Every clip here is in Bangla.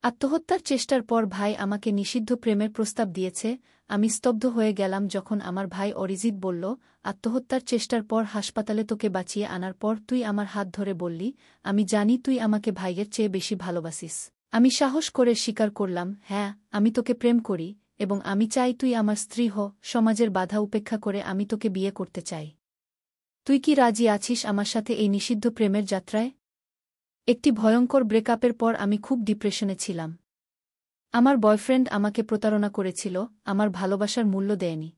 আত্মহত্যার চেষ্টার পর ভাই আমাকে নিষিদ্ধ প্রেমের প্রস্তাব দিয়েছে। আমি স্তব্ধ হয়ে গেলাম যখন আমার ভাই অরিজিৎ বলল, আত্মহত্যার চেষ্টার পর হাসপাতালে তোকে বাঁচিয়ে আনার পর তুই আমার হাত ধরে বললি, আমি জানি তুই আমাকে ভাইয়ের চেয়ে বেশি ভালোবাসিস। আমি সাহস করে স্বীকার করলাম, হ্যাঁ, আমি তোকে প্রেম করি, এবং আমি চাই তুই আমার স্ত্রী হ। সমাজের বাধা উপেক্ষা করে আমি তোকে বিয়ে করতে চাই। তুই কি রাজি আছিস আমার সাথে এই নিষিদ্ধ প্রেমের যাত্রায়? একটি ভয়ঙ্কর ব্রেকআপের পর আমি খুব ডিপ্রেশনে ছিলাম। আমার বয়ফ্রেন্ড আমাকে প্রতারণা করেছিল, আমার ভালোবাসার মূল্য দেয়নি।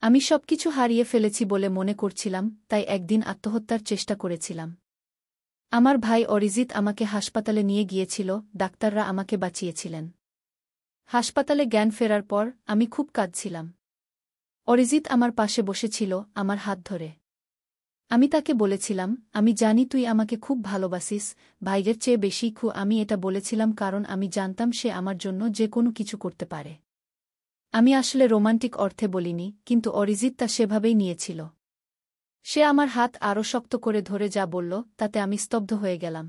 আমি সবকিছু হারিয়ে ফেলেছি বলে মনে করছিলাম, তাই একদিন আত্মহত্যার চেষ্টা করেছিলাম। আমার ভাই অরিজিৎ আমাকে হাসপাতালে নিয়ে গিয়েছিল, ডাক্তাররা আমাকে বাঁচিয়েছিলেন। হাসপাতালে জ্ঞান ফেরার পর আমি খুব কাঁদছিলাম। অরিজিৎ আমার পাশে বসেছিল, আমার হাত ধরে। আমি তাকে বলেছিলাম, আমি জানি তুই আমাকে খুব ভালোবাসিস, ভাইয়ের চেয়ে বেশি। আমি এটা বলেছিলাম কারণ আমি জানতাম সে আমার জন্য যে কোনো কিছু করতে পারে। আমি আসলে রোমান্টিক অর্থে বলিনি, কিন্তু অরিজিৎ তা সেভাবেই নিয়েছিল। সে আমার হাত আরও শক্ত করে ধরে যা বলল, তাতে আমি স্তব্ধ হয়ে গেলাম।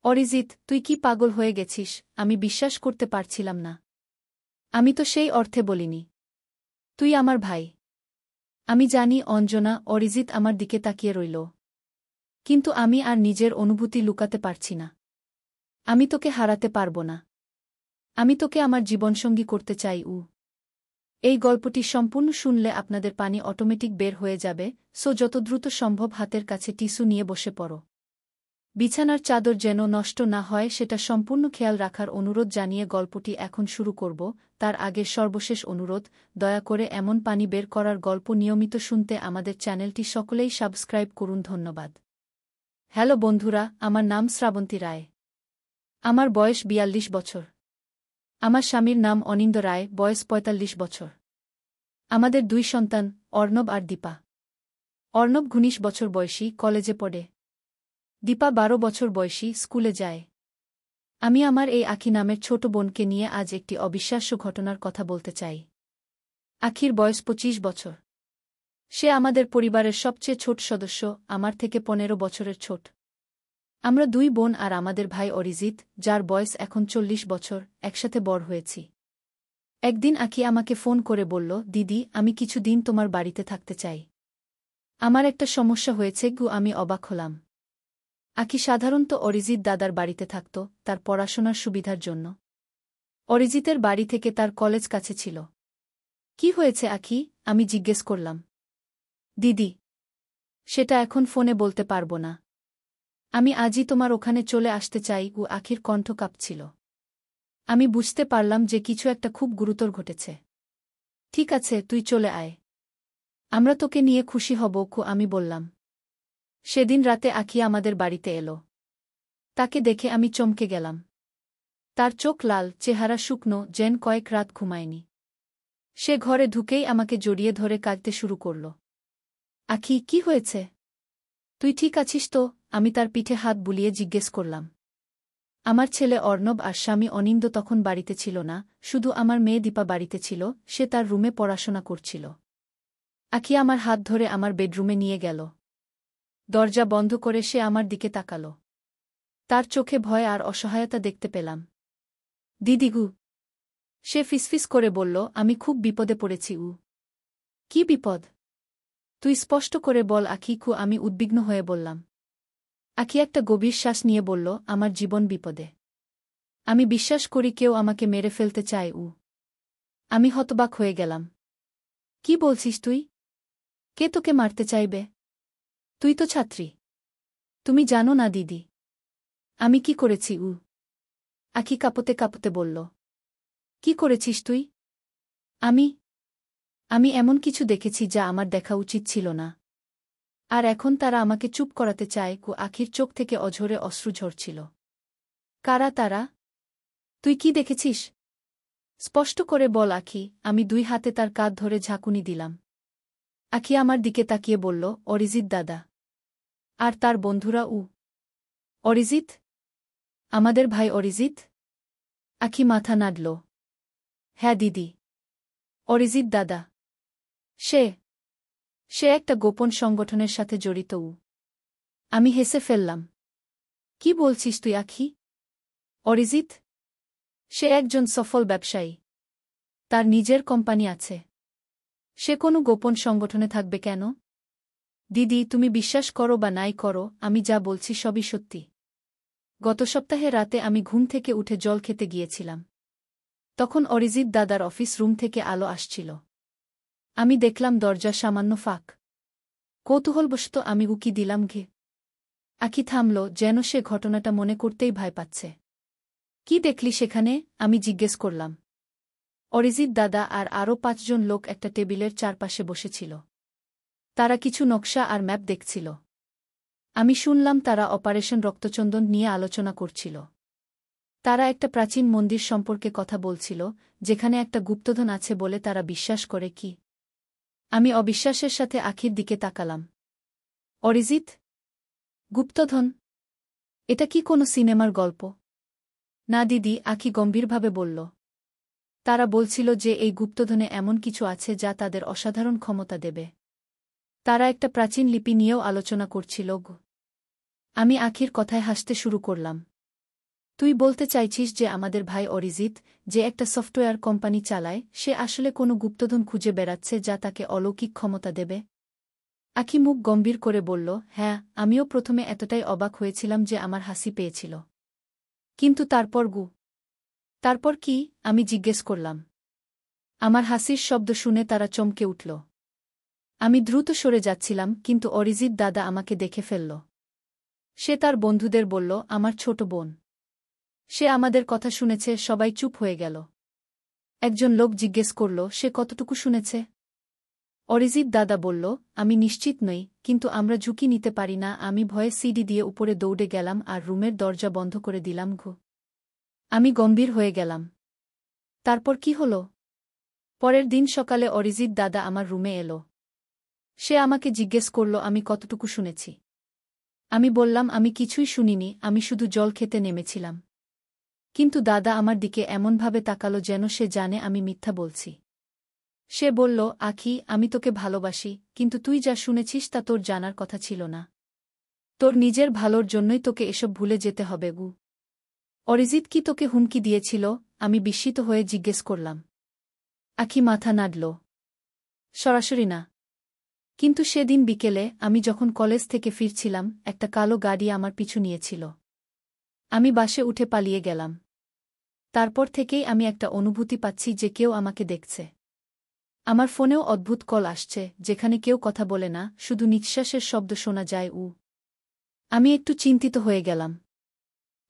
অরিজিৎ, তুই কি পাগল হয়ে গেছিস? আমি বিশ্বাস করতে পারছিলাম না। আমি তো সেই অর্থে বলিনি। তুই আমার ভাই। আমি জানি অঞ্জনা। অরিজিৎ আমার দিকে তাকিয়ে রইল। কিন্তু আমি আর নিজের অনুভূতি লুকাতে পারছি না। আমি তোকে হারাতে পারব না। আমি তোকে আমার জীবনসঙ্গী করতে চাই। এই গল্পটি সম্পূর্ণ শুনলে আপনাদের পানি অটোমেটিক বের হয়ে যাবে, সো যত দ্রুত সম্ভব হাতের কাছে টিস্যু নিয়ে বসে পড়ো। বিছানার চাদর যেন নষ্ট না হয় সেটা সম্পূর্ণ খেয়াল রাখার অনুরোধ জানিয়ে গল্পটি এখন শুরু করব। তার আগে সর্বশেষ অনুরোধ, দয়া করে এমন পানি বের করার গল্প নিয়মিত শুনতে আমাদের চ্যানেলটি সকলেই সাবস্ক্রাইব করুন। ধন্যবাদ। হ্যালো বন্ধুরা, আমার নাম শ্রাবন্তী রায়। আমার বয়স ৪২ বছর। আমার স্বামীর নাম অনিন্দ রায়, বয়স ৪৫ বছর। আমাদের ২ সন্তান, অর্ণব আর দীপা। অর্ণব ১৯ বছর বয়সী, কলেজে পড়ে। দীপা ১২ বছর বয়সী, স্কুলে যায়। আমি আমার এই আখি নামের ছোট বোনকে নিয়ে আজ একটি অবিশ্বাস্য ঘটনার কথা বলতে চাই। আখির বয়স ২৫ বছর। সে আমাদের পরিবারের সবচেয়ে ছোট সদস্য, আমার থেকে ১৫ বছরের ছোট। আমরা ২ বোন আর আমাদের ভাই অরিজিৎ, যার বয়স এখন ৪০ বছর, একসাথে বড় হয়েছি। একদিন আখি আমাকে ফোন করে বলল, দিদি, আমি কিছু দিন তোমার বাড়িতে থাকতে চাই। আমার একটা সমস্যা হয়েছে। আমি অবাক হলাম। আখি সাধারণত অরিজিৎ দাদার বাড়িতে থাকত, তার পড়াশোনার সুবিধার জন্য। অরিজিতের বাড়ি থেকে তার কলেজ কাছে ছিল। কি হয়েছে আখি? আমি জিজ্ঞেস করলাম। দিদি, সেটা এখন ফোনে বলতে পারব না। আমি আজই তোমার ওখানে চলে আসতে চাই। আখির কণ্ঠ কাঁপছিল। আমি বুঝতে পারলাম যে কিছু একটা খুব গুরুতর ঘটেছে। ঠিক আছে, তুই চলে আয়। আমরা তোকে নিয়ে খুশি হব। আমি বললাম। সেদিন রাতে আখি আমাদের বাড়িতে এলো। তাকে দেখে আমি চমকে গেলাম। তার চোখ লাল, চেহারা শুকনো, যেন কয়েক রাত ঘুমায়নি। সে ঘরে ঢুকেই আমাকে জড়িয়ে ধরে কাঁদতে শুরু করল। আখি, কি হয়েছে? তুই ঠিক আছিস তো? আমি তার পিঠে হাত বুলিয়ে জিজ্ঞেস করলাম। আমার ছেলে অর্ণব আর স্বামী অনিন্দ তখন বাড়িতে ছিল না, শুধু আমার মেয়ে দীপা বাড়িতে ছিল। সে তার রুমে পড়াশোনা করছিল। আখি আমার হাত ধরে আমার বেডরুমে নিয়ে গেল। দরজা বন্ধ করে সে আমার দিকে তাকাল। তার চোখে ভয় আর অসহায়তা দেখতে পেলাম। দিদিগু, সে ফিসফিস করে বলল, আমি খুব বিপদে পড়েছি। কি বিপদ? তুই স্পষ্ট করে বল আখি। আমি উদ্বিগ্ন হয়ে বললাম। আখি একটা গভীর শ্বাস নিয়ে বলল, আমার জীবন বিপদে। আমি বিশ্বাস করি কেউ আমাকে মেরে ফেলতে চায়। আমি হতবাক হয়ে গেলাম। কি বলছিস তুই? কে তোকে মারতে চাইবে? তুই তো ছাত্রী। তুমি জানো না দিদি আমি কি করেছি? আখি কাঁপতে কাঁপতে বলল। কি করেছিস তুই? আমি আমি এমন কিছু দেখেছি যা আমার দেখা উচিত ছিল না। আর এখন তারা আমাকে চুপ করাতে চায়। আখির চোখ থেকে অঝরে অশ্রু ঝরছিল। কারা তারা? তুই কি দেখেছিস? স্পষ্ট করে বল আখি। আমি ২ হাতে তার কাঁধ ধরে ঝাঁকুনি দিলাম। আখি আমার দিকে তাকিয়ে বলল, অরিজিৎ দাদা। আর তার বন্ধুরা? অরিজিৎ? আমাদের ভাই অরিজিৎ? আখি মাথা নাড়ল। হ্যাঁ দিদি, অরিজিৎ দাদা। সে সে একটা গোপন সংগঠনের সাথে জড়িত। আমি হেসে ফেললাম। কি বলছিস তুই আখি? অরিজিৎ? সে একজন সফল ব্যবসায়ী। তার নিজের কোম্পানি আছে। সে কোনো গোপন সংগঠনে থাকবে কেন? দিদি, তুমি বিশ্বাস করো বা নাই করো, আমি যা বলছি সবই সত্যি। গত সপ্তাহে রাতে আমি ঘুম থেকে উঠে জল খেতে গিয়েছিলাম। তখন অরিজিৎ দাদার অফিস রুম থেকে আলো আসছিল। আমি দেখলাম দরজা সামান্য ফাঁক। কৌতূহলবশত আমি উকি দিলাম ঘে। আঁখি থামল, যেন সে ঘটনাটা মনে করতেই ভয় পাচ্ছে। কি দেখলি সেখানে? আমি জিজ্ঞেস করলাম। অরিজিৎ দাদা আর আরও ৫ জন লোক একটা টেবিলের চারপাশে বসেছিল। তারা কিছু নকশা আর ম্যাপ দেখছিল। আমি শুনলাম তারা অপারেশন রক্তচন্দন নিয়ে আলোচনা করছিল। তারা একটা প্রাচীন মন্দির সম্পর্কে কথা বলছিল, যেখানে একটা গুপ্তধন আছে বলে তারা বিশ্বাস করে। কি? আমি অবিশ্বাসের সাথে আঁখির দিকে তাকালাম। অরিজিৎ? গুপ্তধন? এটা কি কোনো সিনেমার গল্প? না দিদি, আঁখি গম্ভীরভাবে বলল। তারা বলছিল যে এই গুপ্তধনে এমন কিছু আছে যা তাদের অসাধারণ ক্ষমতা দেবে। তারা একটা প্রাচীন লিপি নিয়েও আলোচনা করছিল। আমি আঁখির কথায় হাসতে শুরু করলাম। তুই বলতে চাইছিস যে আমাদের ভাই অরিজিৎ, যে একটা সফটওয়্যার কোম্পানি চালায়, সে আসলে কোনো গুপ্তধন খুঁজে বেড়াচ্ছে যা তাকে অলৌকিক ক্ষমতা দেবে? আঁখি মুখ গম্ভীর করে বলল, হ্যাঁ, আমিও প্রথমে এতটাই অবাক হয়েছিলাম যে আমার হাসি পেয়েছিল। কিন্তু তারপর কি? আমি জিজ্ঞেস করলাম। আমার হাসির শব্দ শুনে তারা চমকে উঠল। আমি দ্রুত সরে যাচ্ছিলাম, কিন্তু অরিজিৎ দাদা আমাকে দেখে ফেলল। সে তার বন্ধুদের বলল, আমার ছোট বোন। সে আমাদের কথা শুনেছে। সবাই চুপ হয়ে গেল। একজন লোক জিজ্ঞেস করল, সে কতটুকু শুনেছে? অরিজিৎ দাদা বলল, আমি নিশ্চিত নই, কিন্তু আমরা ঝুঁকি নিতে পারি না। আমি ভয়ে সিঁড়ি দিয়ে উপরে দৌড়ে গেলাম আর রুমের দরজা বন্ধ করে দিলাম। আমি গম্ভীর হয়ে গেলাম। তারপর কি হল? পরের দিন সকালে অরিজিৎ দাদা আমার রুমে এলো। সে আমাকে জিজ্ঞেস করল আমি কতটুকু শুনেছি। আমি বললাম আমি কিছুই শুনিনি, আমি শুধু জল খেতে নেমেছিলাম। কিন্তু দাদা আমার দিকে এমনভাবে তাকালো যেন সে জানে আমি মিথ্যা বলছি। সে বলল, আঁখি, আমি তোকে ভালোবাসি, কিন্তু তুই যা শুনেছিস তা তোর জানার কথা ছিল না। তোর নিজের ভালোর জন্যই তোকে এসব ভুলে যেতে হবে। অরিজিৎ কি তোকে হুমকি দিয়েছিল? আমি বিস্মিত হয়ে জিজ্ঞেস করলাম। আঁখি মাথা নাড়ল। সরাসরি না। কিন্তু সেদিন বিকেলে আমি যখন কলেজ থেকে ফিরছিলাম, একটা কালো গাড়ি আমার পিছু নিয়েছিল। আমি বাসে উঠে পালিয়ে গেলাম। তারপর থেকেই আমি একটা অনুভূতি পাচ্ছি যে কেউ আমাকে দেখছে। আমার ফোনেও অদ্ভুত কল আসছে, যেখানে কেউ কথা বলে না, শুধু নিঃশ্বাসের শব্দ শোনা যায়। আমি একটু চিন্তিত হয়ে গেলাম।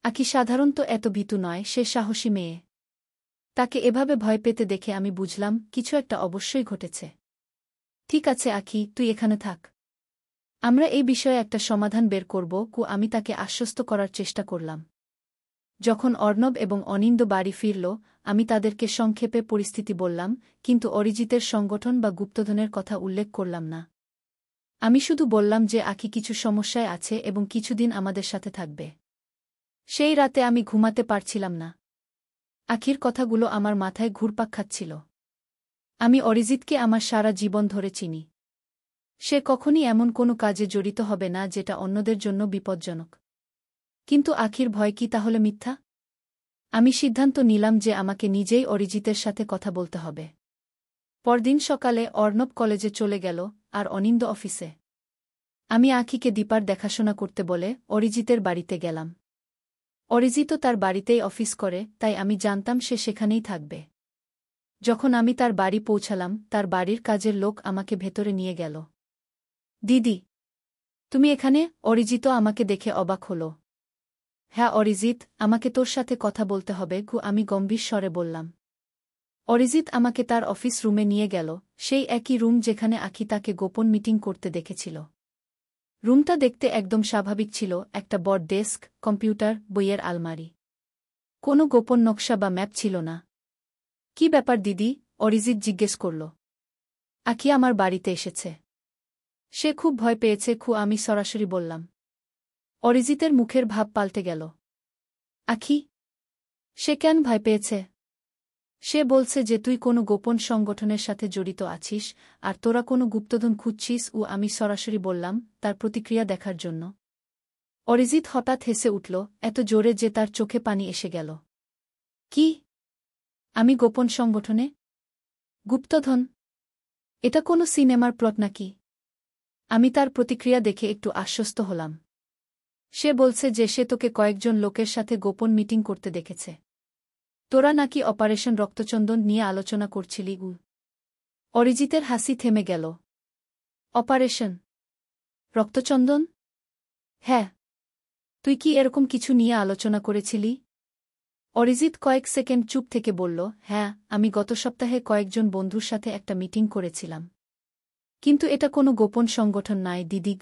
আঁখি সাধারণত এত ভীতু নয়, সে সাহসী মেয়ে। তাকে এভাবে ভয় পেতে দেখে আমি বুঝলাম কিছু একটা অবশ্যই ঘটেছে। ঠিক আছে আঁখি, তুই এখানে থাক। আমরা এই বিষয়ে একটা সমাধান বের করব। আমি তাকে আশ্বস্ত করার চেষ্টা করলাম। যখন অর্ণব এবং অনিন্দ বাড়ি ফিরল, আমি তাদেরকে সংক্ষেপে পরিস্থিতি বললাম, কিন্তু অরিজিতের সংগঠন বা গুপ্তধনের কথা উল্লেখ করলাম না। আমি শুধু বললাম যে আঁখি কিছু সমস্যায় আছে এবং কিছুদিন আমাদের সাথে থাকবে। সেই রাতে আমি ঘুমাতে পারছিলাম না। আঁখির কথাগুলো আমার মাথায় ঘুরপাক খাচ্ছিল। আমি অরিজিৎকে আমার সারা জীবন ধরে চিনি। সে কখনই এমন কোনো কাজে জড়িত হবে না যেটা অন্যদের জন্য বিপজ্জনক। কিন্তু আঁখির ভয় কি তাহলে মিথ্যা? আমি সিদ্ধান্ত নিলাম যে আমাকে নিজেই অরিজিতের সাথে কথা বলতে হবে। পরদিন সকালে অর্ণব কলেজে চলে গেল, আর অনিন্দ অফিসে। আমি আঁখিকে দীপার দেখাশোনা করতে বলে অরিজিতের বাড়িতে গেলাম। অরিজিতও তার বাড়িতেই অফিস করে, তাই আমি জানতাম সে সেখানেই থাকবে। যখন আমি তার বাড়ি পৌঁছালাম, তার বাড়ির কাজের লোক আমাকে ভেতরে নিয়ে গেল। দিদি, তুমি এখানে? অরিজিতও আমাকে দেখে অবাক হল। হ্যাঁ অরিজিৎ, আমাকে তোর সাথে কথা বলতে হবে। আমি গম্ভীর স্বরে বললাম। অরিজিৎ আমাকে তার অফিস রুমে নিয়ে গেল, সেই একই রুম যেখানে আঁখি তাকে গোপন মিটিং করতে দেখেছিল। রুমটা দেখতে একদম স্বাভাবিক ছিল, একটা বড় ডেস্ক, কম্পিউটার, বইয়ের আলমারি। কোনো গোপন নকশা বা ম্যাপ ছিল না। কি ব্যাপার দিদি? অরিজিৎ জিজ্ঞেস করল। আঁখি আমার বাড়িতে এসেছে। সে খুব ভয় পেয়েছে। আমি সরাসরি বললাম। অরিজিতের মুখের ভাব পাল্টে গেল। আঁখি? সে কেন ভয় পেয়েছে? সে বলছে যে তুই কোনো গোপন সংগঠনের সাথে জড়িত আছিস, আর তোরা কোনো গুপ্তধন খুঁজছিস। আমি সরাসরি বললাম, তার প্রতিক্রিয়া দেখার জন্য। অরিজিৎ হঠাৎ হেসে উঠল, এত জোরে যে তার চোখে পানি এসে গেল। কি? আমি গোপন সংগঠনে? গুপ্তধন? এটা কোনো সিনেমার প্লট নাকি? আমি তার প্রতিক্রিয়া দেখে একটু আশ্বস্ত হলাম। সে বলছে যে সে তোকে কয়েকজন লোকের সাথে গোপন মিটিং করতে দেখেছে। তোরা নাকি অপারেশন রক্তচন্দন নিয়ে আলোচনা করছিলি। অরিজিতের হাসি থেমে গেল। অপারেশন রক্তচন্দন? হ্যাঁ। তুই কি এরকম কিছু নিয়ে আলোচনা করেছিলি? অরিজিৎ কয়েক সেকেন্ড চুপ থেকে বলল, হ্যাঁ, আমি গত সপ্তাহে কয়েকজন বন্ধুর সাথে একটা মিটিং করেছিলাম। কিন্তু এটা কোনো গোপন সংগঠন নয় দিদিগ।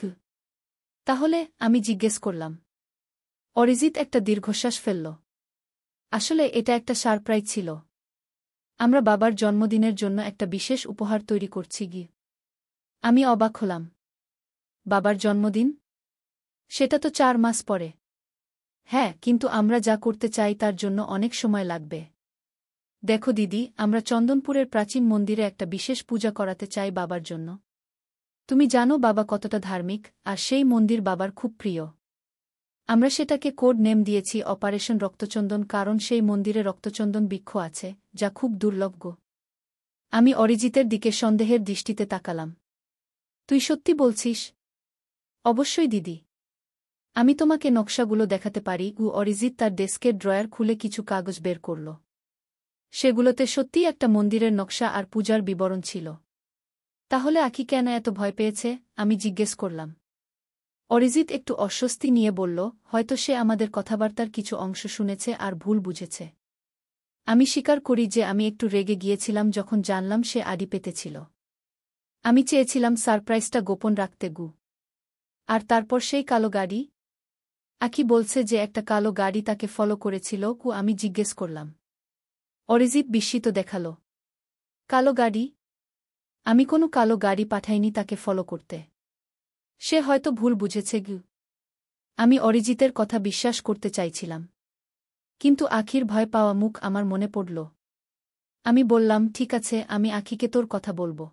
তাহলে? আমি জিজ্ঞেস করলাম। অরিজিৎ একটা দীর্ঘশ্বাস ফেলল। আসলে এটা একটা সারপ্রাইজ ছিল। আমরা বাবার জন্মদিনের জন্য একটা বিশেষ উপহার তৈরি করছি গি। আমি অবাক হলাম। বাবার জন্মদিন? সেটা তো 4 মাস পরে। হ্যাঁ, কিন্তু আমরা যা করতে চাই তার জন্য অনেক সময় লাগবে। দেখো দিদি, আমরা চন্দনপুরের প্রাচীন মন্দিরে একটা বিশেষ পূজা করাতে চাই বাবার জন্য। তুমি জানো বাবা কতটা ধার্মিক, আর সেই মন্দির বাবার খুব প্রিয়। আমরা সেটাকে কোড নেম দিয়েছি অপারেশন রক্তচন্দন, কারণ সেই মন্দিরে রক্তচন্দন বৃক্ষ আছে, যা খুব দুর্লভ। আমি অরিজিতের দিকে সন্দেহের দৃষ্টিতে তাকালাম। তুই সত্যি বলছিস? অবশ্যই দিদি। আমি তোমাকে নকশাগুলো দেখাতে পারি। অরিজিৎ তার ডেস্কের ড্রয়ার খুলে কিছু কাগজ বের করল। সেগুলোতে সত্যিই একটা মন্দিরের নকশা আর পূজার বিবরণ ছিল। তাহলে আখি কেন এত ভয় পেয়েছে? আমি জিজ্ঞেস করলাম। অরিজিৎ একটু অস্বস্তি নিয়ে বলল, হয়তো সে আমাদের কথাবার্তার কিছু অংশ শুনেছে আর ভুল বুঝেছে। আমি স্বীকার করি যে আমি একটু রেগে গিয়েছিলাম যখন জানলাম সে আড়ি পেতেছিল। আমি চেয়েছিলাম সারপ্রাইজটা গোপন রাখতে। আর তারপর সেই কালো গাড়ি? আখি বলছে যে একটা কালো গাড়ি তাকে ফলো করেছিল। আমি জিজ্ঞেস করলাম। অরিজিৎ বিস্মিত দেখাল। কালো গাড়ি? আমি কোনো কালো গাড়ি পাঠাইনি তাকে ফলো করতে। সে হয়তো ভুল বুঝেছে। আমি অরিজিতের কথা বিশ্বাস করতে চাইছিলাম। কিন্তু আখির ভয় পাওয়া মুখ আমার মনে পড়ল। আমি বললাম, ঠিক আছে, আমি আখিকে তোর কথা বলবো।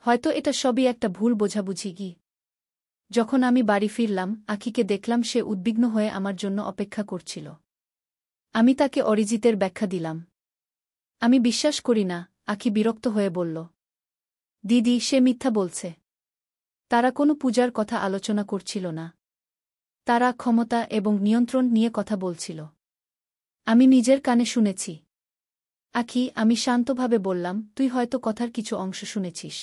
হয়তো এটা সবই একটা ভুল বোঝাবুঝি। যখন আমি বাড়ি ফিরলাম, আখিকে দেখলাম সে উদ্বিগ্ন হয়ে আমার জন্য অপেক্ষা করছিল। আমি তাকে অরিজিতের ব্যাখ্যা দিলাম। আমি বিশ্বাস করি না, আখি বিরক্ত হয়ে বলল। দিদি, সে মিথ্যা বলছে। তারা কোনো পূজার কথা আলোচনা করছিল না। তারা ক্ষমতা এবং নিয়ন্ত্রণ নিয়ে কথা বলছিল। আমি নিজের কানে শুনেছি। আখি, আমি শান্তভাবে বললাম, তুই হয়তো কথার কিছু অংশ শুনেছিস।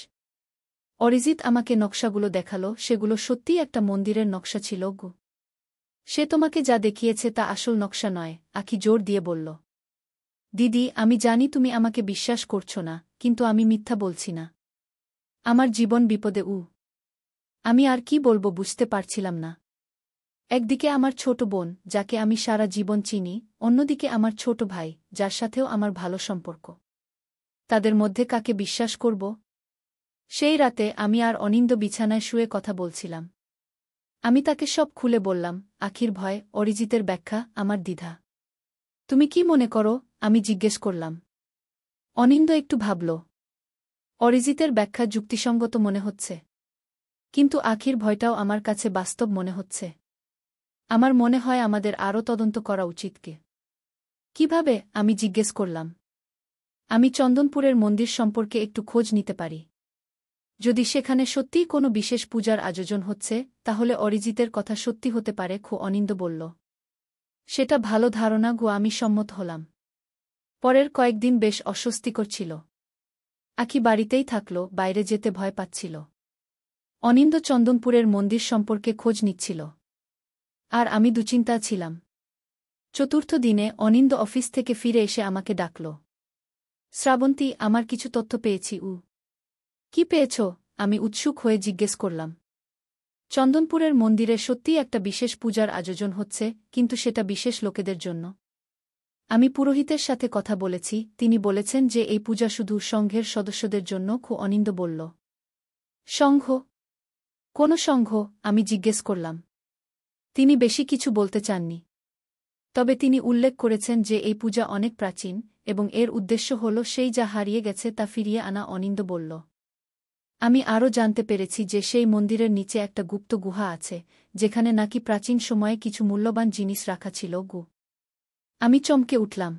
অরিজিৎ আমাকে নকশাগুলো দেখালো, সেগুলো সত্যিই একটা মন্দিরের নকশা ছিল। সে তোমাকে যা দেখিয়েছে তা আসল নকশা নয়, আখি জোর দিয়ে বলল। দিদি, আমি জানি তুমি আমাকে বিশ্বাস করছো না, কিন্তু আমি মিথ্যা বলছি না। আমার জীবন বিপদে। আমি আর কি বলবো বুঝতে পারছিলাম না। একদিকে আমার ছোট বোন, যাকে আমি সারা জীবন চিনি, অন্যদিকে আমার ছোট ভাই, যার সাথেও আমার ভালো সম্পর্ক। তাদের মধ্যে কাকে বিশ্বাস করব? সেই রাতে আমি আর অনিন্দ বিছানায় শুয়ে কথা বলছিলাম। আমি তাকে সব খুলে বললাম, আখির ভয়, অরিজিতের ব্যাখ্যা, আমার দ্বিধা। তুমি কি মনে করো? আমি জিজ্ঞেস করলাম। অনিন্দ একটু ভাবল। অরিজিতের ব্যাখ্যা যুক্তিসঙ্গত মনে হচ্ছে। কিন্তু আখির ভয়টাও আমার কাছে বাস্তব মনে হচ্ছে। আমার মনে হয় আমাদের আরও তদন্ত করা উচিত। কিভাবে? আমি জিজ্ঞেস করলাম। আমি চন্দনপুরের মন্দির সম্পর্কে একটু খোঁজ নিতে পারি। যদি সেখানে সত্যিই কোনো বিশেষ পূজার আয়োজন হচ্ছে, তাহলে অরিজিতের কথা সত্যি হতে পারে। অনিন্দ বলল। সেটা ভালো ধারণা। আমি সম্মত হলাম। পরের কয়েকদিন বেশ অস্বস্তিকর ছিল। আখি বাড়িতেই থাকল, বাইরে যেতে ভয় পাচ্ছিল। অনিন্দ চন্দনপুরের মন্দির সম্পর্কে খোঁজ নিচ্ছিল। আর আমি দুশ্চিন্তা ছিলাম। চতুর্থ দিনে অনিন্দ অফিস থেকে ফিরে এসে আমাকে ডাকল। শ্রাবন্তী, আমার কিছু তথ্য পেয়েছি। কি পেয়েছ? আমি উৎসুক হয়ে জিজ্ঞেস করলাম। চন্দনপুরের মন্দিরে সত্যিই একটা বিশেষ পূজার আয়োজন হচ্ছে, কিন্তু সেটা বিশেষ লোকেদের জন্য। আমি পুরোহিতের সাথে কথা বলেছি, তিনি বলেছেন যে এই পূজা শুধু সংঘের সদস্যদের জন্য। অনিন্দ বলল। সংঘ? কোন সংঘ? আমি জিজ্ঞেস করলাম। তিনি বেশি কিছু বলতে চাননি। তবে তিনি উল্লেখ করেছেন যে এই পূজা অনেক প্রাচীন, এবং এর উদ্দেশ্য হল সেই যা হারিয়ে গেছে তা ফিরিয়ে আনা। অনিন্দ বলল। আমি আরও জানতে পেরেছি যে সেই মন্দিরের নিচে একটা গুপ্ত গুহা আছে, যেখানে নাকি প্রাচীন সময়ে কিছু মূল্যবান জিনিস রাখা ছিল। আমি চমকে উঠলাম।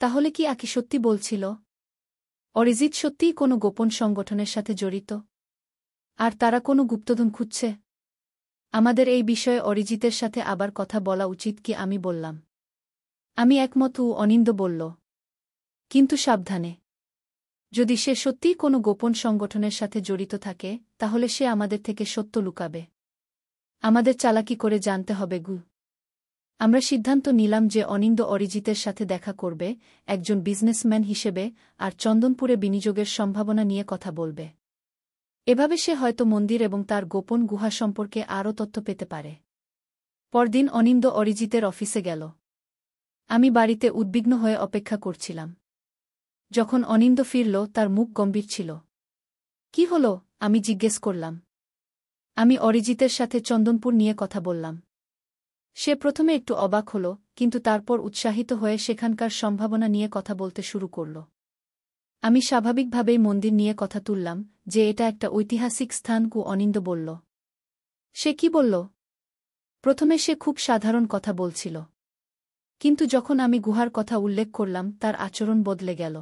তাহলে কি আকি সত্যি বলছিল? অরিজিৎ সত্যিই কোনো গোপন সংগঠনের সাথে জড়িত? আর তারা কোনো গুপ্তধন খুঁজছে? আমাদের এই বিষয়ে অরিজিতের সাথে আবার কথা বলা উচিত কি? আমি বললাম। আমি একমত, অনিন্দ বলল। কিন্তু সাবধানে। যদি সে সত্যিই কোনো গোপন সংগঠনের সাথে জড়িত থাকে, তাহলে সে আমাদের থেকে সত্য লুকাবে। আমাদের চালাকি করে জানতে হবে গু। আমরা সিদ্ধান্ত নিলাম যে অনিন্দ অরিজিতের সাথে দেখা করবে, একজন বিজনেসম্যান হিসেবে, আর চন্দনপুরে বিনিয়োগের সম্ভাবনা নিয়ে কথা বলবে। এভাবে সে হয়তো মন্দির এবং তার গোপন গুহা সম্পর্কে আরও তথ্য পেতে পারে। পরদিন অনিন্দ অরিজিতের অফিসে গেল। আমি বাড়িতে উদ্বিগ্ন হয়ে অপেক্ষা করছিলাম। যখন অনিন্দ ফিরল, তার মুখ গম্ভীর ছিল। কি হল? আমি জিজ্ঞেস করলাম। আমি অরিজিতের সাথে চন্দনপুর নিয়ে কথা বললাম। সে প্রথমে একটু অবাক হল, কিন্তু তারপর উৎসাহিত হয়ে সেখানকার সম্ভাবনা নিয়ে কথা বলতে শুরু করল। আমি স্বাভাবিকভাবেই মন্দির নিয়ে কথা তুললাম, যে এটা একটা ঐতিহাসিক স্থান। অনিন্দ বলল। সে কি বলল? প্রথমে সে খুব সাধারণ কথা বলছিল। কিন্তু যখন আমি গুহার কথা উল্লেখ করলাম, তার আচরণ বদলে গেল।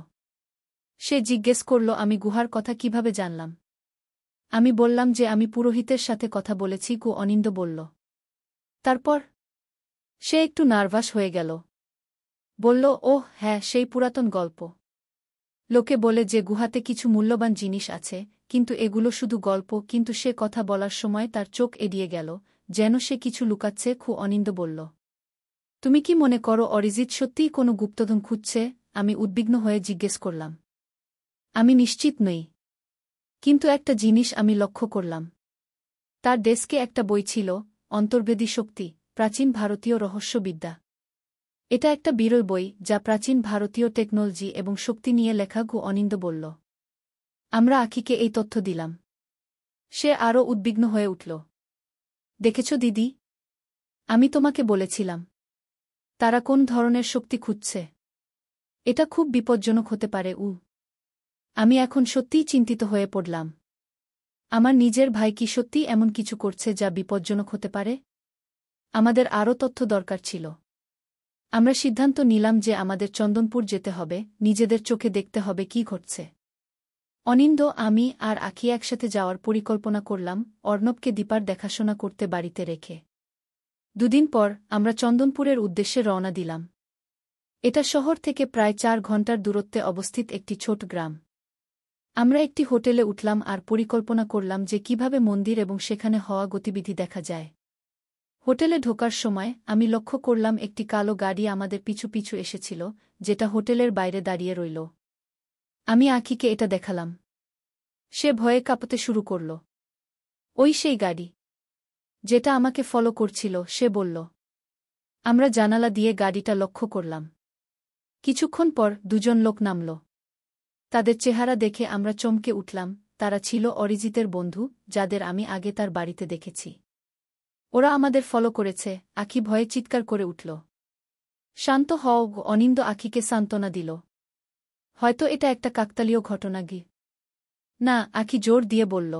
সে জিজ্ঞেস করল, আমি গুহার কথা কিভাবে জানলাম? আমি বললাম যে আমি পুরোহিতের সাথে কথা বলেছি। অনিন্দ বলল। তারপর? সে একটু নার্ভাস হয়ে গেল। বলল, ওহ হ্যাঁ, সেই পুরাতন গল্প। লোকে বলে যে গুহাতে কিছু মূল্যবান জিনিস আছে, কিন্তু এগুলো শুধু গল্প। কিন্তু সে কথা বলার সময় তার চোখ এড়িয়ে গেল, যেন সে কিছু লুকাচ্ছে। অনিন্দ বলল। তুমি কি মনে করো অরিজিৎ সত্যিই কোনো গুপ্তধন খুঁজছে? আমি উদ্বিগ্ন হয়ে জিজ্ঞেস করলাম। আমি নিশ্চিত নই। কিন্তু একটা জিনিস আমি লক্ষ্য করলাম। তার ডেস্কে একটা বই ছিল, অন্তর্বেদী শক্তি, প্রাচীন ভারতীয় রহস্যবিদ্যা। এটা একটা বিরল বই, যা প্রাচীন ভারতীয় টেকনোলজি এবং শক্তি নিয়ে লেখা। অনিন্দ বলল। আমরা আখিকে এই তথ্য দিলাম। সে আরও উদ্বিগ্ন হয়ে উঠল। দেখেছ দিদি? আমি তোমাকে বলেছিলাম। তারা কোন ধরনের শক্তি খুঁজছে। এটা খুব বিপজ্জনক হতে পারে। আমি এখন সত্যিই চিন্তিত হয়ে পড়লাম। আমার নিজের ভাই কি সত্যিই এমন কিছু করছে যা বিপজ্জনক হতে পারে? আমাদের আরও তথ্য দরকার ছিল। আমরা সিদ্ধান্ত নিলাম যে আমাদের চন্দনপুর যেতে হবে, নিজেদের চোখে দেখতে হবে কি ঘটছে। অনিন্দ, আমি আর আখি একসাথে যাওয়ার পরিকল্পনা করলাম, অর্ণবকে দীপার দেখাশোনা করতে বাড়িতে রেখে। দুদিন পর আমরা চন্দনপুরের উদ্দেশ্যে রওনা দিলাম। এটা শহর থেকে প্রায় 4 ঘণ্টার দূরত্বে অবস্থিত একটি ছোট গ্রাম। আমরা একটি হোটেলে উঠলাম আর পরিকল্পনা করলাম যে কিভাবে মন্দির এবং সেখানে হওয়া গতিবিধি দেখা যায়। হোটেলে ঢোকার সময় আমি লক্ষ্য করলাম একটি কালো গাড়ি আমাদের পিছু পিছু এসেছিল, যেটা হোটেলের বাইরে দাঁড়িয়ে রইল। আমি আখিকে এটা দেখালাম। সে ভয়ে কাঁপতে শুরু করল। ওই সেই গাড়ি, যেটা আমাকে ফলো করছিল, সে বলল। আমরা জানালা দিয়ে গাড়িটা লক্ষ্য করলাম। কিছুক্ষণ পর 2 লোক নামল। তাদের চেহারা দেখে আমরা চমকে উঠলাম। তারা ছিল অরিজিতের বন্ধু, যাদের আমি আগে তার বাড়িতে দেখেছি। ওরা আমাদের ফলো করেছে। আখি ভয়ে চিৎকার করে উঠল। শান্ত হও। অনিন্দ আখিকে সান্ত্বনা দিল। হয়তো এটা একটা কাকতালীয় ঘটনা। না, আখি জোর দিয়ে বলল।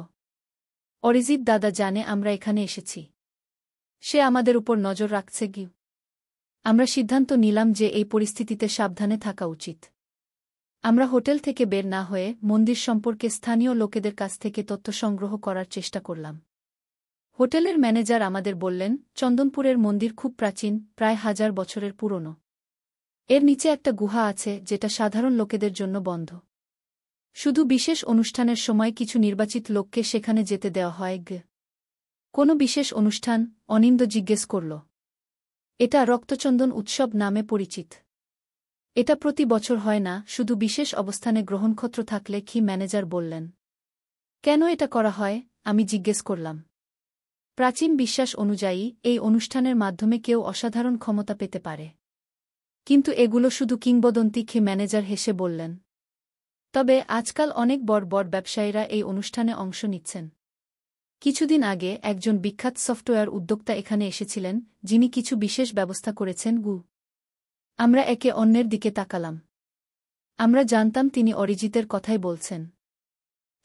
অরিজিৎ দাদা জানে আমরা এখানে এসেছি। সে আমাদের উপর নজর রাখছে। আমরা সিদ্ধান্ত নিলাম যে এই পরিস্থিতিতে সাবধানে থাকা উচিত। আমরা হোটেল থেকে বের না হয়ে মন্দির সম্পর্কে স্থানীয় লোকেদের কাছ থেকে তথ্য সংগ্রহ করার চেষ্টা করলাম। হোটেলের ম্যানেজার আমাদের বললেন, চন্দনপুরের মন্দির খুব প্রাচীন, প্রায় 1000 বছরের পুরনো। এর নিচে একটা গুহা আছে, যেটা সাধারণ লোকেদের জন্য বন্ধ। শুধু বিশেষ অনুষ্ঠানের সময় কিছু নির্বাচিত লোককে সেখানে যেতে দেওয়া হয়। কোনো বিশেষ অনুষ্ঠান? অনিন্দ জিজ্ঞেস করল। এটা রক্তচন্দন উৎসব নামে পরিচিত। এটা প্রতি বছর হয় না, শুধু বিশেষ অবস্থানে গ্রহণক্ষত্র থাকলে। ম্যানেজার বললেন। কেন এটা করা হয়? আমি জিজ্ঞেস করলাম। প্রাচীন বিশ্বাস অনুযায়ী এই অনুষ্ঠানের মাধ্যমে কেউ অসাধারণ ক্ষমতা পেতে পারে। কিন্তু এগুলো শুধু কিংবদন্তি। ম্যানেজার হেসে বললেন। তবে আজকাল অনেক বড় বড় ব্যবসায়ীরা এই অনুষ্ঠানে অংশ নিচ্ছেন। কিছুদিন আগে একজন বিখ্যাত সফটওয়্যার উদ্যোক্তা এখানে এসেছিলেন, যিনি কিছু বিশেষ ব্যবস্থা করেছেন। আমরা একে অন্যের দিকে তাকালাম। আমরা জানতাম তিনি অরিজিতের কথাই বলছেন।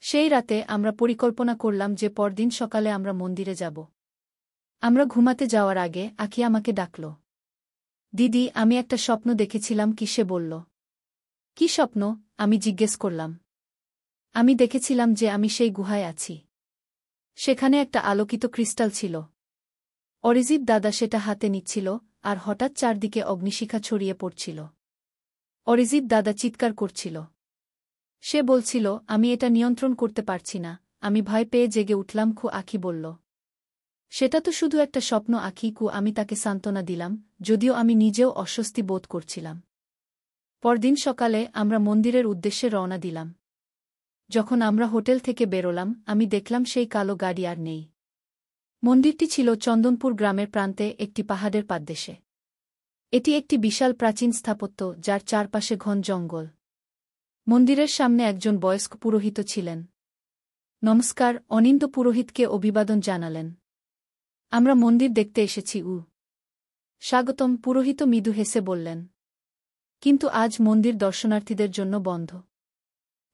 সেই রাতে আমরা পরিকল্পনা করলাম যে পরদিন সকালে আমরা মন্দিরে যাব। আমরা ঘুমাতে যাওয়ার আগে আখি আমাকে ডাকল। দিদি, আমি একটা স্বপ্ন দেখেছিলাম। সে বলল। কি স্বপ্ন? আমি জিজ্ঞেস করলাম। আমি দেখেছিলাম যে আমি সেই গুহায় আছি। সেখানে একটা আলোকিত ক্রিস্টাল ছিল। অরিজিৎ দাদা সেটা হাতে নিচ্ছিল, আর হঠাৎ চারদিকে অগ্নিশিখা ছড়িয়ে পড়ছিল। অরিজিৎ দাদা চিৎকার করছিল। সে বলছিল, আমি এটা নিয়ন্ত্রণ করতে পারছি না। আমি ভয় পেয়ে জেগে উঠলাম। আঁখি বলল, সেটা তো শুধু একটা স্বপ্ন আঁখি। আমি তাকে সান্ত্বনা দিলাম, যদিও আমি নিজেও অস্বস্তি বোধ করছিলাম। পরদিন সকালে আমরা মন্দিরের উদ্দেশ্যে রওনা দিলাম। যখন আমরা হোটেল থেকে বেরোলাম, আমি দেখলাম সেই কালো গাড়ি আর নেই। মন্দিরটি ছিল চন্দনপুর গ্রামের প্রান্তে একটি পাহাড়ের পাদদেশে। এটি একটি বিশাল প্রাচীন স্থাপত্য, যার চারপাশে ঘন জঙ্গল। মন্দিরের সামনে একজন বয়স্ক পুরোহিত ছিলেন। নমস্কার, অনিন্দ পুরোহিতকে অভিবাদন জানালেন। আমরা মন্দির দেখতে এসেছি। স্বাগতম, পুরোহিত মৃদু হেসে বললেন। কিন্তু আজ মন্দির দর্শনার্থীদের জন্য বন্ধ।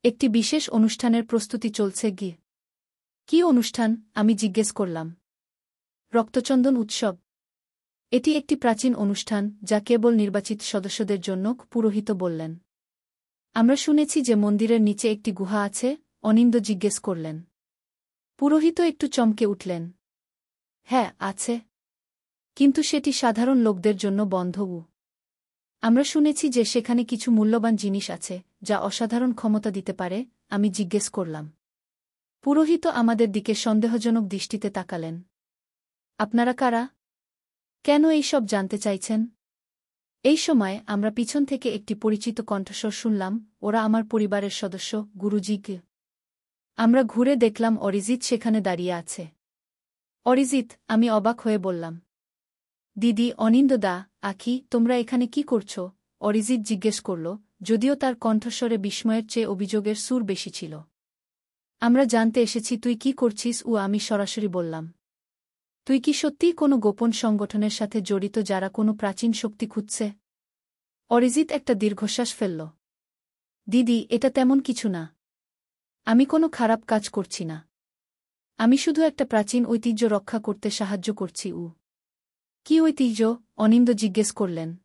একটি বিশেষ অনুষ্ঠানের প্রস্তুতি চলছে। কি অনুষ্ঠান? আমি জিজ্ঞেস করলাম। রক্তচন্দন উৎসব। এটি একটি প্রাচীন অনুষ্ঠান, যা কেবল নির্বাচিত সদস্যদের জন্য, পুরোহিত বললেন। আমরা শুনেছি যে মন্দিরের নিচে একটি গুহা আছে? অনিন্দ জিজ্ঞেস করলেন। পুরোহিত একটু চমকে উঠলেন। হ্যাঁ, আছে। কিন্তু সেটি সাধারণ লোকদের জন্য বন্ধ। আমরা শুনেছি যে সেখানে কিছু মূল্যবান জিনিস আছে, যা অসাধারণ ক্ষমতা দিতে পারে। আমি জিজ্ঞেস করলাম। পুরোহিত আমাদের দিকে সন্দেহজনক দৃষ্টিতে তাকালেন। আপনারা কারা? কেন এই সব জানতে চাইছেন? এই সময় আমরা পিছন থেকে একটি পরিচিত কণ্ঠস্বর শুনলাম। ওরা আমার পরিবারের সদস্য, গুরুজি। আমরা ঘুরে দেখলাম অরিজিৎ সেখানে দাঁড়িয়ে আছে। অরিজিৎ, আমি অবাক হয়ে বললাম। দিদি, অনিন্দদা, আঁখি, তোমরা এখানে কি করছ? অরিজিৎ জিজ্ঞেস করল, যদিও তার কণ্ঠস্বরে বিস্ময়ের চেয়ে অভিযোগের সুর বেশি ছিল। আমরা জানতে এসেছি তুই কি করছিস। আমি সরাসরি বললাম। তুই কি সত্যিই কোনো গোপন সংগঠনের সাথে জড়িত, যারা কোনো প্রাচীন শক্তি খুঁজছে? অরিজিৎ একটা দীর্ঘশ্বাস ফেলল। দিদি, এটা তেমন কিছু না। আমি কোনো খারাপ কাজ করছি না। আমি শুধু একটা প্রাচীন ঐতিহ্য রক্ষা করতে সাহায্য করছি। কি ঐতিহ্য? অনিন্দ জিজ্ঞেস করলেন।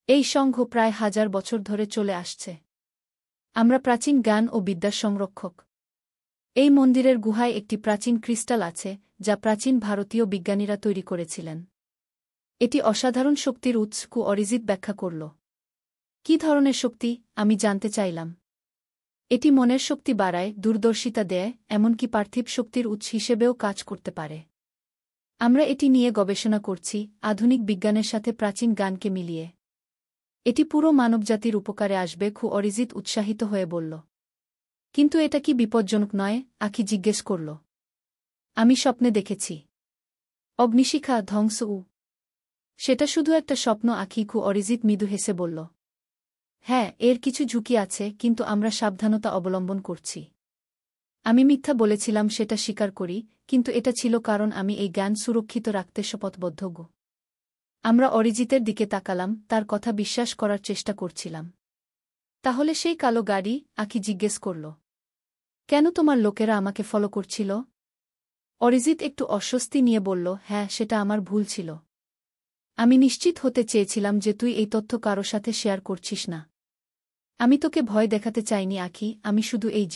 এই সংঘ প্রায় 1000 বছর ধরে চলে আসছে। আমরা প্রাচীন জ্ঞান ও বিদ্যার সংরক্ষক। এই মন্দিরের গুহায় একটি প্রাচীন ক্রিস্টাল আছে, যা প্রাচীন ভারতীয় বিজ্ঞানীরা তৈরি করেছিলেন। এটি অসাধারণ শক্তির উৎস। অরিজিৎ ব্যাখ্যা করল। কি ধরনের শক্তি? আমি জানতে চাইলাম। এটি মনের শক্তি বাড়ায়, দূরদর্শিতা দেয়, এমনকি পার্থিব শক্তির উৎস হিসেবেও কাজ করতে পারে। আমরা এটি নিয়ে গবেষণা করছি, আধুনিক বিজ্ঞানের সাথে প্রাচীন জ্ঞানকে মিলিয়ে। এটি পুরো মানবজাতির উপকারে আসবে। অরিজিৎ উৎসাহিত হয়ে বলল। কিন্তু এটা কি বিপজ্জনক নয়? আঁখি জিজ্ঞেস করল। আমি স্বপ্নে দেখেছি অগ্নিশিখা, ধ্বংস। সেটা শুধু একটা স্বপ্ন আঁখি। অরিজিৎ মৃদু হেসে বলল। হ্যাঁ, এর কিছু ঝুঁকি আছে, কিন্তু আমরা সাবধানতা অবলম্বন করছি। আমি মিথ্যা বলেছিলাম সেটা স্বীকার করি, কিন্তু এটা ছিল কারণ আমি এই জ্ঞান সুরক্ষিত রাখতে শপথবদ্ধ। আমরা অরিজিতের দিকে তাকালাম, তার কথা বিশ্বাস করার চেষ্টা করছিলাম। তাহলে সেই কালো গাড়ি? আঁখি জিজ্ঞেস করল। কেন তোমার লোকেরা আমাকে ফলো করছিল? অরিজিৎ একটু অস্বস্তি নিয়ে বলল, হ্যাঁ, সেটা আমার ভুল ছিল। আমি নিশ্চিত হতে চেয়েছিলাম যে তুই এই তথ্য কারো সাথে শেয়ার করছিস না। আমি তোকে ভয় দেখাতে চাইনি আঁখি, আমি শুধু এই